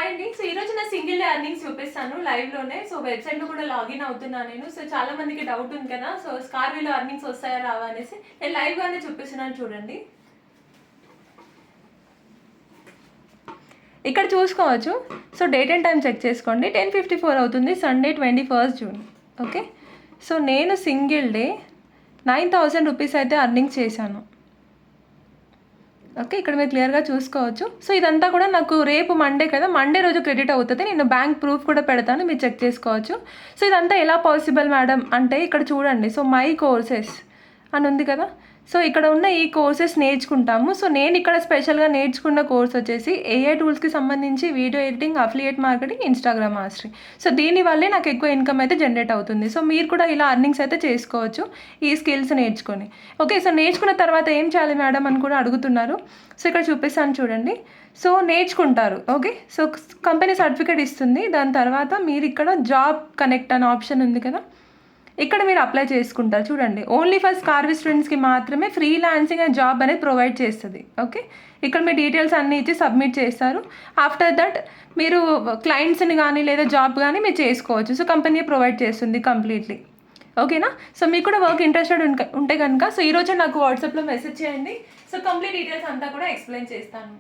Hi అండి. So ఈరోజు నా సింగిల్ డే ఎర్నింగ్స్ చూపిస్తాను లైవ్లోనే. సో వెబ్సైట్లో కూడా లాగిన్ అవుతున్నాను నేను. సో చాలా మందికి డౌట్ ఉంది కదా, సో స్కార్వీలో ఎర్నింగ్స్ వస్తాయా రావా అనేసి నేను లైవ్గానే చూపిస్తున్నాను చూడండి. ఇక్కడ చూసుకోవచ్చు. So date and time check చేసుకోండి. 10:54 అవుతుంది, సండే 21 జూన్. ఓకే, సో నేను సింగిల్ డే 9,000 రూపీస్ అయితే ఎర్నింగ్ చేశాను. ఓకే, ఇక్కడ మీరు క్లియర్గా చూసుకోవచ్చు. సో ఇదంతా కూడా నాకు రేపు మండే కదా, మండే రోజు క్రెడిట్ అవుతుంది. నేను బ్యాంక్ ప్రూఫ్ కూడా పెడతాను, మీరు చెక్ చేసుకోవచ్చు. సో ఇదంతా ఎలా పాసిబుల్ మేడం అంటే ఇక్కడ చూడండి. సో మై కోర్సెస్ అని ఉంది కదా, సో ఇక్కడ ఉన్న ఈ కోర్సెస్ నేర్చుకుంటాము. సో నేను ఇక్కడ స్పెషల్గా నేర్చుకున్న కోర్స్ వచ్చేసి ఏఐ టూల్స్కి సంబంధించి video editing, affiliate marketing, Instagram mastery. So దీనివల్లే నాకు ఎక్కువ ఇన్కమ్ అయితే జనరేట్ అవుతుంది. సో మీరు కూడా ఇలా అర్నింగ్స్ అయితే చేసుకోవచ్చు ఈ స్కిల్స్ నేర్చుకొని. ఓకే, సో నేర్చుకున్న తర్వాత ఏం చేయాలి మేడం అని కూడా అడుగుతున్నారు. సో ఇక్కడ చూపిస్తాను చూడండి. సో నేర్చుకుంటారు. ఓకే, సో కంపెనీ సర్టిఫికేట్ ఇస్తుంది. దాని తర్వాత మీరు ఇక్కడ జాబ్ కనెక్ట్ అనే ఆప్షన్ ఉంది కదా, ఇక్కడ మీరు అప్లై చేసుకుంటారు. చూడండి, ఓన్లీ ఫర్ స్కార్వీ స్టూడెంట్స్కి మాత్రమే ఫ్రీలాన్సింగ్ అండ్ జాబ్ అనేది ప్రొవైడ్ చేస్తుంది. ఓకే, ఇక్కడ మీ డీటెయిల్స్ అన్నీ ఇచ్చి సబ్మిట్ చేస్తారు. ఆఫ్టర్ దట్ మీరు క్లయింట్స్ని కానీ లేదా జాబ్ కానీ మీరు చేసుకోవచ్చు. సో కంపెనీ ప్రొవైడ్ చేస్తుంది కంప్లీట్లీ. ఓకేనా, సో మీకు కూడా వర్క్ ఇంట్రెస్టెడ్ ఉంటే కనుక సో ఈరోజు నాకు వాట్సాప్లో మెసేజ్ చేయండి. సో కంప్లీట్ డీటెయిల్స్ అంతా కూడా ఎక్స్ప్లెయిన్ చేస్తాను.